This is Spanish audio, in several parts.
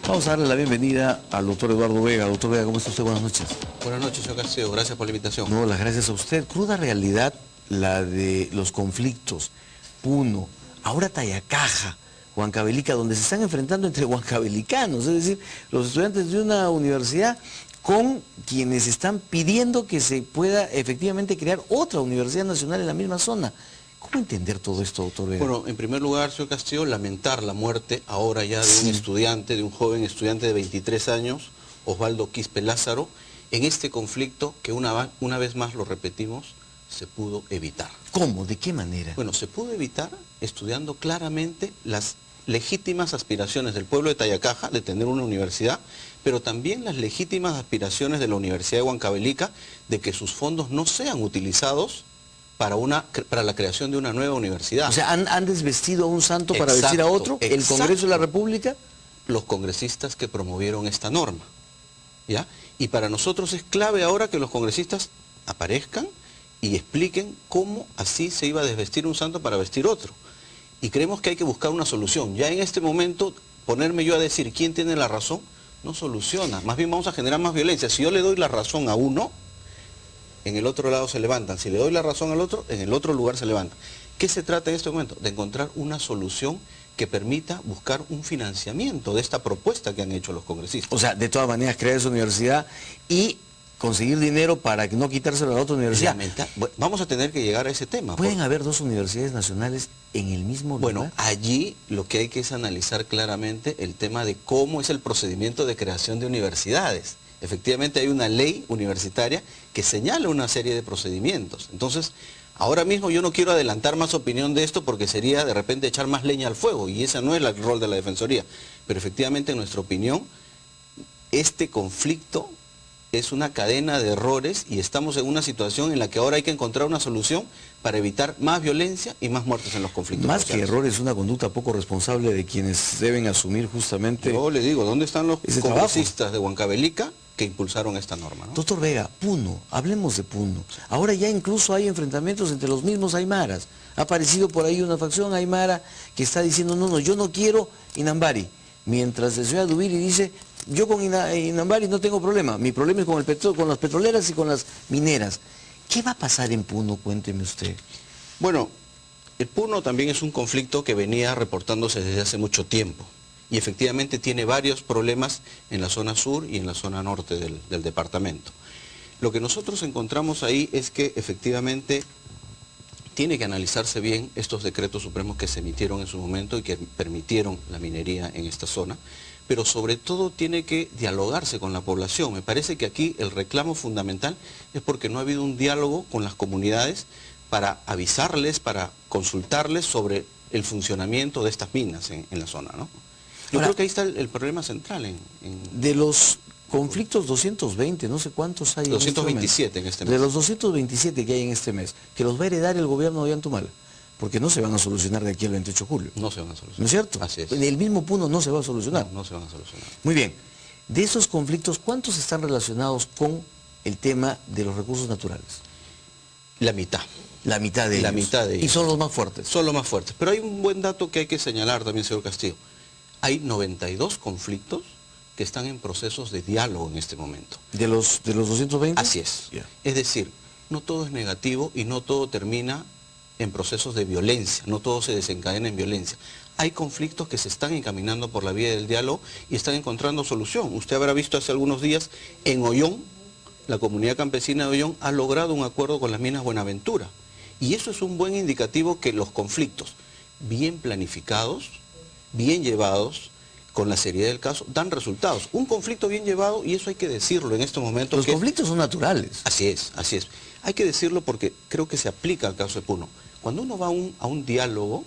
Vamos a darle la bienvenida al doctor Eduardo Vega. Doctor Vega, ¿cómo está usted? Buenas noches. Buenas noches, señor Castillo. Gracias por la invitación. No, las gracias a usted. Cruda realidad la de los conflictos. Puno, ahora Tayacaja, Huancavelica, donde se están enfrentando entre huancavelicanos, es decir, los estudiantes de una universidad con quienes están pidiendo que se pueda efectivamente crear otra universidad nacional en la misma zona. ¿Cómo entender todo esto, doctor Vega? Bueno, en primer lugar, señor Castillo, lamentar la muerte ahora ya de un estudiante, de un joven estudiante de 23 años, Osvaldo Quispe Lázaro, en este conflicto que una vez más lo repetimos, se pudo evitar. ¿Cómo? ¿De qué manera? Bueno, se pudo evitar estudiando claramente las legítimas aspiraciones del pueblo de Tayacaja de tener una universidad, pero también las legítimas aspiraciones de la Universidad de Huancavelica de que sus fondos no sean utilizados para la creación de una nueva universidad. O sea, ¿han desvestido a un santo para Exacto, vestir a otro? ¿El exacto. Congreso de la República? Los congresistas que promovieron esta norma, ¿ya? Y para nosotros es clave ahora que los congresistas aparezcan y expliquen cómo así se iba a desvestir un santo para vestir otro. Y creemos que hay que buscar una solución. Ya en este momento, ponerme yo a decir quién tiene la razón, no soluciona. Más bien vamos a generar más violencia. Si yo le doy la razón a uno, en el otro lado se levantan. Si le doy la razón al otro, en el otro lugar se levantan. ¿Qué se trata en este momento? De encontrar una solución que permita buscar un financiamiento de esta propuesta que han hecho los congresistas. O sea, de todas maneras, crear esa universidad y conseguir dinero para no quitárselo a la otra universidad. Bueno, vamos a tener que llegar a ese tema. ¿Pueden haber dos universidades nacionales en el mismo lugar? Bueno, allí lo que hay que es analizar claramente el tema de cómo es el procedimiento de creación de universidades. Efectivamente hay una ley universitaria que señala una serie de procedimientos. Entonces, ahora mismo yo no quiero adelantar más opinión de esto porque sería de repente echar más leña al fuego y ese no es el rol de la Defensoría. Pero efectivamente, en nuestra opinión, este conflicto es una cadena de errores y estamos en una situación en la que ahora hay que encontrar una solución para evitar más violencia y más muertes en los conflictos Más sociales. que errores, una conducta poco responsable de quienes deben asumir justamente... Yo le digo, ¿dónde están los ese congresistas de Huancavelica que impulsaron esta norma, ¿no? Doctor Vega, Puno, hablemos de Puno. Ahora ya incluso hay enfrentamientos entre los mismos aymaras. Ha aparecido por ahí una facción aymara que está diciendo, no, yo no quiero Inambari. Mientras el señor Dubiri dice, yo con Inambari no tengo problema. Mi problema es con las petroleras y con las mineras. ¿Qué va a pasar en Puno? Cuénteme usted. Bueno, el Puno también es un conflicto que venía reportándose desde hace mucho tiempo. Y efectivamente tiene varios problemas en la zona sur y en la zona norte del departamento. Lo que nosotros encontramos ahí es que efectivamente tiene que analizarse bien estos decretos supremos que se emitieron en su momento y que permitieron la minería en esta zona, pero sobre todo tiene que dialogarse con la población. Me parece que aquí el reclamo fundamental es porque no ha habido un diálogo con las comunidades para avisarles, para consultarles sobre el funcionamiento de estas minas en la zona, ¿no? Yo creo que ahí está el problema central. De los conflictos 220, no sé cuántos hay 227 en este mes. De los 227 que hay en este mes, que los va a heredar el gobierno de Ollantumala, porque no se van a solucionar de aquí al 28 de julio. No se van a solucionar. ¿No es cierto? Así es. En el mismo Puno no se va a solucionar. No se van a solucionar. Muy bien. De esos conflictos, ¿cuántos están relacionados con el tema de los recursos naturales? La mitad. La mitad de ellos. La mitad de ellos. Y son los más fuertes. Son los más fuertes. Pero hay un buen dato que hay que señalar también, señor Castillo. Hay 92 conflictos que están en procesos de diálogo en este momento. ¿De los 220? Así es. Yeah. Es decir, no todo es negativo y no todo termina en procesos de violencia, no todo se desencadena en violencia. Hay conflictos que se están encaminando por la vía del diálogo y están encontrando solución. Usted habrá visto hace algunos días en Ollón, la comunidad campesina de Ollón ha logrado un acuerdo con las minas Buenaventura. Y eso es un buen indicativo que los conflictos bien planificados, bien llevados, con la seriedad del caso, dan resultados. Un conflicto bien llevado, y eso hay que decirlo en estos momentos. Los conflictos son naturales. Así es, así es. Hay que decirlo porque creo que se aplica al caso de Puno. Cuando uno va a un diálogo,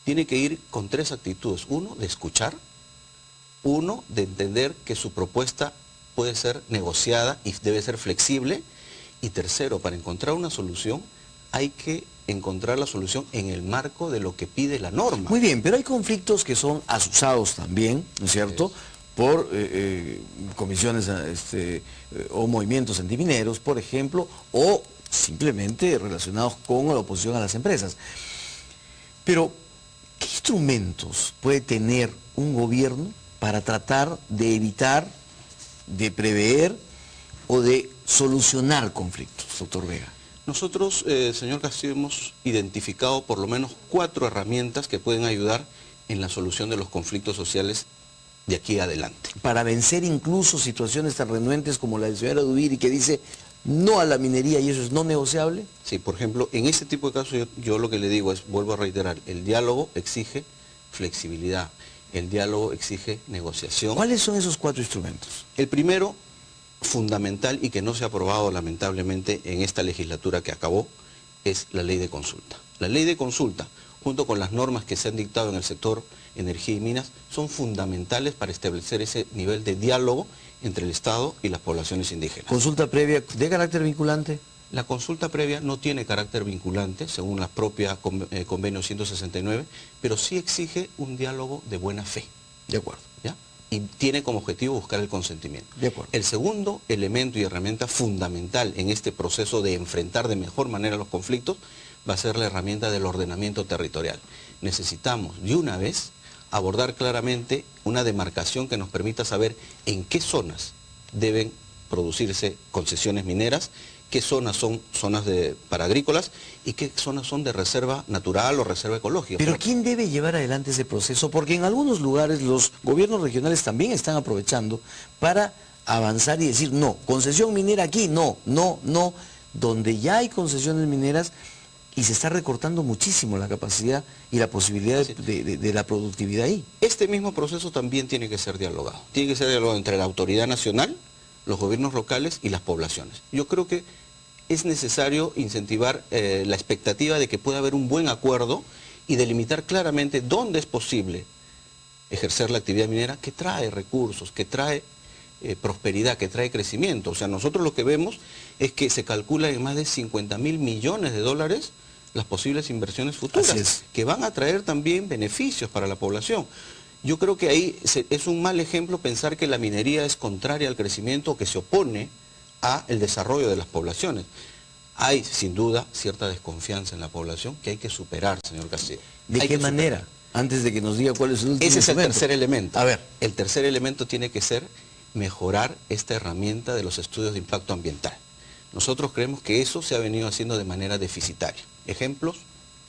tiene que ir con tres actitudes. Uno, de escuchar. Uno, de entender que su propuesta puede ser negociada y debe ser flexible. Y tercero, para encontrar una solución, hay que encontrar la solución en el marco de lo que pide la norma. Muy bien, pero hay conflictos que son asusados también, ¿no es cierto?, por comisiones o movimientos antimineros, por ejemplo, o simplemente relacionados con la oposición a las empresas. Pero, ¿qué instrumentos puede tener un gobierno para tratar de evitar, de prever o de solucionar conflictos, doctor Vega? Nosotros, señor Castillo, hemos identificado por lo menos 4 herramientas que pueden ayudar en la solución de los conflictos sociales de aquí adelante. Para vencer incluso situaciones tan renuentes como la del señor Dubiri, que dice no a la minería y eso es no negociable. Sí, por ejemplo, en ese tipo de casos yo lo que le digo es, vuelvo a reiterar, el diálogo exige flexibilidad, el diálogo exige negociación. ¿Cuáles son esos 4 instrumentos? El primero, fundamental y que no se ha aprobado lamentablemente en esta legislatura que acabó, es la ley de consulta. La ley de consulta, junto con las normas que se han dictado en el sector energía y minas, son fundamentales para establecer ese nivel de diálogo entre el Estado y las poblaciones indígenas. ¿Consulta previa de carácter vinculante? La consulta previa no tiene carácter vinculante, según la propia convenio 169, pero sí exige un diálogo de buena fe. De acuerdo. ¿Ya? Y tiene como objetivo buscar el consentimiento. De acuerdo. El segundo elemento y herramienta fundamental en este proceso de enfrentar de mejor manera los conflictos va a ser la herramienta del ordenamiento territorial. Necesitamos de una vez abordar claramente una demarcación que nos permita saber en qué zonas deben producirse concesiones mineras, qué zonas son zonas para agrícolas y qué zonas son de reserva natural o reserva ecológica. Pero ¿quién debe llevar adelante ese proceso? Porque en algunos lugares los gobiernos regionales también están aprovechando para avanzar y decir no, concesión minera aquí, no, no, no, donde ya hay concesiones mineras y se está recortando muchísimo la capacidad y la posibilidad de la productividad ahí. Este mismo proceso también tiene que ser dialogado. Tiene que ser dialogado entre la autoridad nacional, los gobiernos locales y las poblaciones. Yo creo que es necesario incentivar la expectativa de que pueda haber un buen acuerdo y delimitar claramente dónde es posible ejercer la actividad minera que trae recursos, que trae prosperidad, que trae crecimiento. O sea, nosotros lo que vemos es que se calcula en más de 50.000 millones de dólares las posibles inversiones futuras, que van a traer también beneficios para la población. Yo creo que ahí es un mal ejemplo pensar que la minería es contraria al crecimiento o que se opone al desarrollo de las poblaciones. Hay, sin duda, cierta desconfianza en la población que hay que superar, señor Castillo. ¿De qué manera? Antes de que nos diga cuál es el último Ese es el instrumento. tercer elemento. A ver. El tercer elemento tiene que ser mejorar esta herramienta de los estudios de impacto ambiental. Nosotros creemos que eso se ha venido haciendo de manera deficitaria. ¿Ejemplos?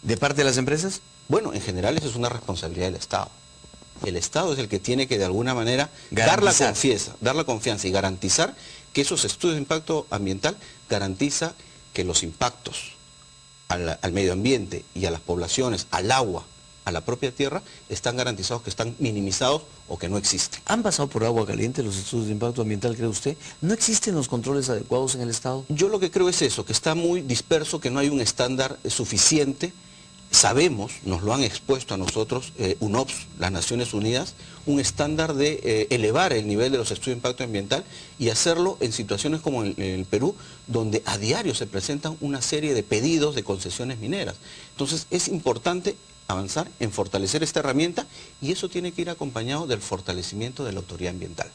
¿De parte de las empresas? Bueno, en general eso es una responsabilidad del Estado. El Estado es el que tiene que de alguna manera dar la confianza y garantizar que esos estudios de impacto ambiental garantiza que los impactos al medio ambiente y a las poblaciones, al agua, a la propia tierra, están garantizados, que están minimizados o que no existen. ¿Han pasado por agua caliente los estudios de impacto ambiental, cree usted? ¿No existen los controles adecuados en el Estado? Yo lo que creo es eso, que está muy disperso, que no hay un estándar suficiente. Sabemos, nos lo han expuesto a nosotros, UNOPS, las Naciones Unidas, un estándar de elevar el nivel de los estudios de impacto ambiental y hacerlo en situaciones como en el Perú, donde a diario se presentan una serie de pedidos de concesiones mineras. Entonces es importante avanzar en fortalecer esta herramienta y eso tiene que ir acompañado del fortalecimiento de la autoridad ambiental.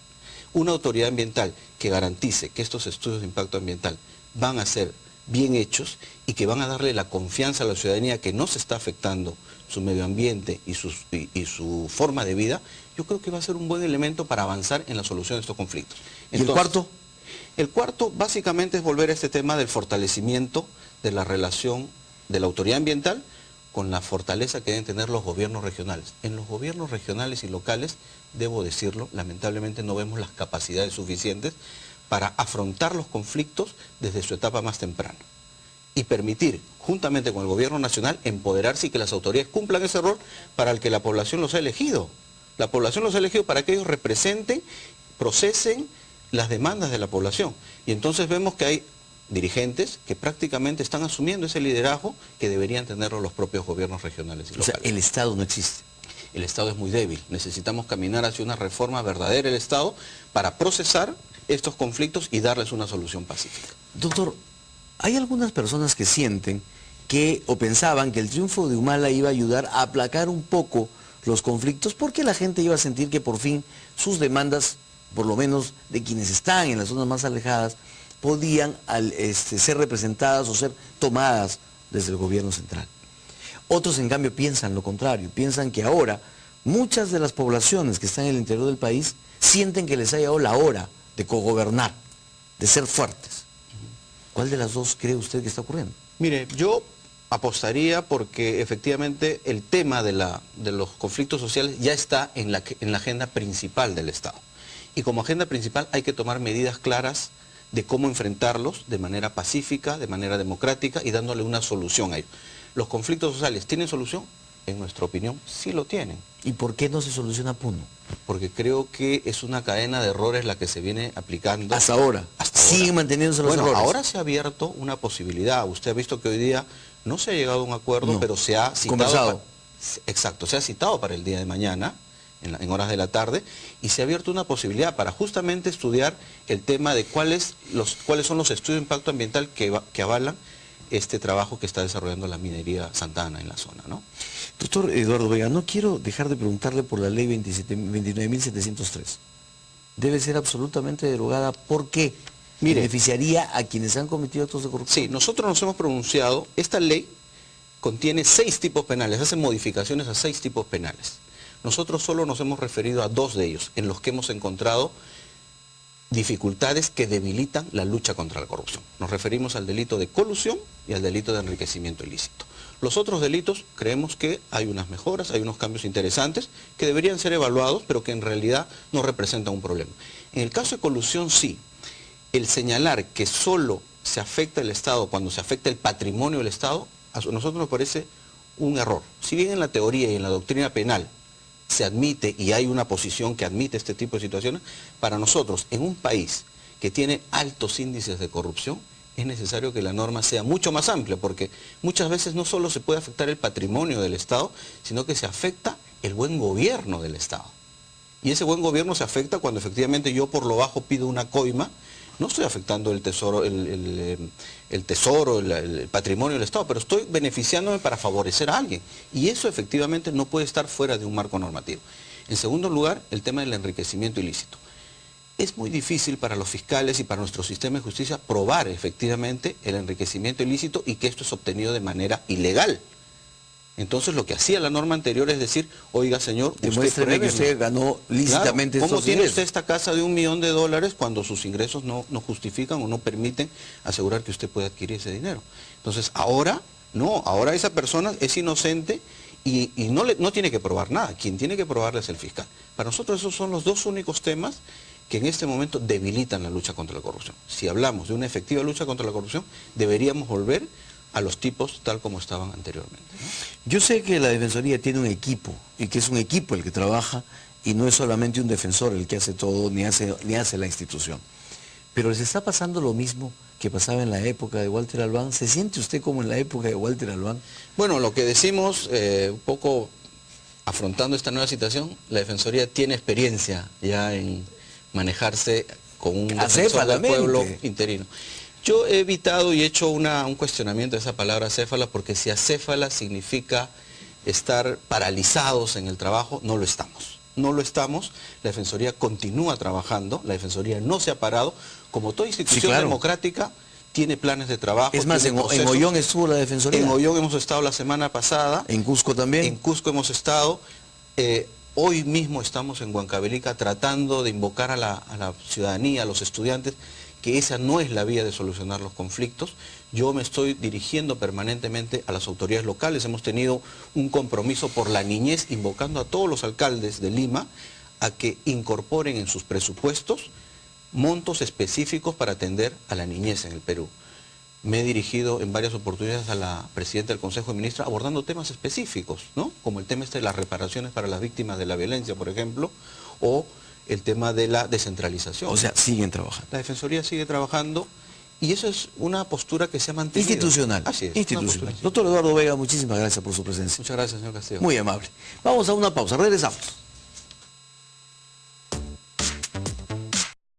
Una autoridad ambiental que garantice que estos estudios de impacto ambiental van a ser bien hechos y que van a darle la confianza a la ciudadanía que no se está afectando su medio ambiente y su forma de vida, yo creo que va a ser un buen elemento para avanzar en la solución de estos conflictos. Entonces, ¿y el cuarto? El cuarto básicamente es volver a este tema del fortalecimiento de la relación de la autoridad ambiental con la fortaleza que deben tener los gobiernos regionales. En los gobiernos regionales y locales, debo decirlo, lamentablemente no vemos las capacidades suficientes para afrontar los conflictos desde su etapa más temprana y permitir, juntamente con el gobierno nacional, empoderarse y que las autoridades cumplan ese rol para el que la población los ha elegido. La población los ha elegido para que ellos representen, procesen las demandas de la población. Y entonces vemos que hay dirigentes que prácticamente están asumiendo ese liderazgo que deberían tenerlo los propios gobiernos regionales y locales. O sea, el Estado no existe. El Estado es muy débil. Necesitamos caminar hacia una reforma verdadera del Estado para procesar estos conflictos y darles una solución pacífica. Doctor, hay algunas personas que sienten que o pensaban que el triunfo de Humala iba a ayudar a aplacar un poco los conflictos porque la gente iba a sentir que por fin sus demandas, por lo menos de quienes están en las zonas más alejadas, podían ser representadas o ser tomadas desde el gobierno central. Otros, en cambio, piensan lo contrario, piensan que ahora, muchas de las poblaciones que están en el interior del país sienten que les ha llegado la hora de cogobernar, de ser fuertes. ¿Cuál de las dos cree usted que está ocurriendo? Mire, yo apostaría porque efectivamente el tema de los conflictos sociales ya está en la agenda principal del Estado. Y como agenda principal hay que tomar medidas claras de cómo enfrentarlos de manera pacífica, de manera democrática y dándole una solución a ellos. ¿Los conflictos sociales tienen solución? En nuestra opinión, sí lo tienen. ¿Y por qué no se soluciona Puno? Porque creo que es una cadena de errores la que se viene aplicando. Hasta ahora. Siguen manteniéndose los errores. Ahora se ha abierto una posibilidad. Usted ha visto que hoy día no se ha llegado a un acuerdo, pero se ha citado. Conversado. Exacto, se ha citado para el día de mañana, en horas de la tarde, y se ha abierto una posibilidad para justamente estudiar el tema de cuáles son los estudios de impacto ambiental que avalan este trabajo que está desarrollando la minería Santa Ana en la zona, ¿no? Doctor Eduardo Vega, no quiero dejar de preguntarle por la ley 29.703. Debe ser absolutamente derogada. ¿Por qué? Mire, ¿beneficiaría a quienes han cometido actos de corrupción? Sí, nosotros nos hemos pronunciado. Esta ley contiene 6 tipos penales, hace modificaciones a 6 tipos penales. Nosotros solo nos hemos referido a 2 de ellos, en los que hemos encontrado dificultades que debilitan la lucha contra la corrupción. Nos referimos al delito de colusión y al delito de enriquecimiento ilícito. Los otros delitos creemos que hay unas mejoras, hay unos cambios interesantes que deberían ser evaluados, pero que en realidad no representan un problema. En el caso de colusión sí, el señalar que solo se afecta el Estado cuando se afecta el patrimonio del Estado, a nosotros nos parece un error. Si bien en la teoría y en la doctrina penal se admite y hay una posición que admite este tipo de situaciones, para nosotros, en un país que tiene altos índices de corrupción, es necesario que la norma sea mucho más amplia, porque muchas veces no solo se puede afectar el patrimonio del Estado, sino que se afecta el buen gobierno del Estado. Y ese buen gobierno se afecta cuando efectivamente yo por lo bajo pido una coima. No estoy afectando el tesoro, el patrimonio del Estado, pero estoy beneficiándome para favorecer a alguien. Y eso efectivamente no puede estar fuera de un marco normativo. En segundo lugar, el tema del enriquecimiento ilícito. Es muy difícil para los fiscales y para nuestro sistema de justicia probar efectivamente el enriquecimiento ilícito y que esto es obtenido de manera ilegal. Entonces lo que hacía la norma anterior es decir, oiga señor, demuéstreme que usted ganó lícitamente estos estos ¿cómo tiene ingresos? usted esta casa de $1 millón cuando sus ingresos no justifican o no permiten asegurar que usted puede adquirir ese dinero? Entonces ahora, no, ahora esa persona es inocente y no tiene que probar nada. Quien tiene que probarle es el fiscal. Para nosotros esos son los 2 únicos temas que en este momento debilitan la lucha contra la corrupción. Si hablamos de una efectiva lucha contra la corrupción, deberíamos volver a los tipos tal como estaban anteriormente, ¿no? Yo sé que la Defensoría tiene un equipo, y que es un equipo el que trabaja, y no es solamente un defensor el que hace todo, ni hace la institución. Pero les está pasando lo mismo que pasaba en la época de Walter Albán. ¿Se siente usted como en la época de Walter Albán? Bueno, lo que decimos, un poco afrontando esta nueva situación, la Defensoría tiene experiencia ya en manejarse con un defensor del pueblo interino. Yo he evitado y he hecho un cuestionamiento de esa palabra acéfala, porque si acéfala significa estar paralizados en el trabajo, no lo estamos. No lo estamos, la Defensoría continúa trabajando, la Defensoría no se ha parado, como toda institución democrática tiene planes de trabajo. Es más, en Ollón estuvo la Defensoría. En Ollón hemos estado la semana pasada. En Cusco también. En Cusco hemos estado. Hoy mismo estamos en Huancavelica tratando de invocar a la ciudadanía, a los estudiantes, que esa no es la vía de solucionar los conflictos. Yo me estoy dirigiendo permanentemente a las autoridades locales. Hemos tenido un compromiso por la niñez, invocando a todos los alcaldes de Lima a que incorporen en sus presupuestos montos específicos para atender a la niñez en el Perú. Me he dirigido en varias oportunidades a la presidenta del Consejo de Ministros abordando temas específicos, ¿no? Como el tema de las reparaciones para las víctimas de la violencia, por ejemplo, o el tema de la descentralización. O sea, siguen trabajando. La Defensoría sigue trabajando y eso es una postura que se ha mantenido. Institucional. Así es. Institucional. Doctor Eduardo Vega, muchísimas gracias por su presencia. Muchas gracias, señor Castillo. Muy amable. Vamos a una pausa, regresamos.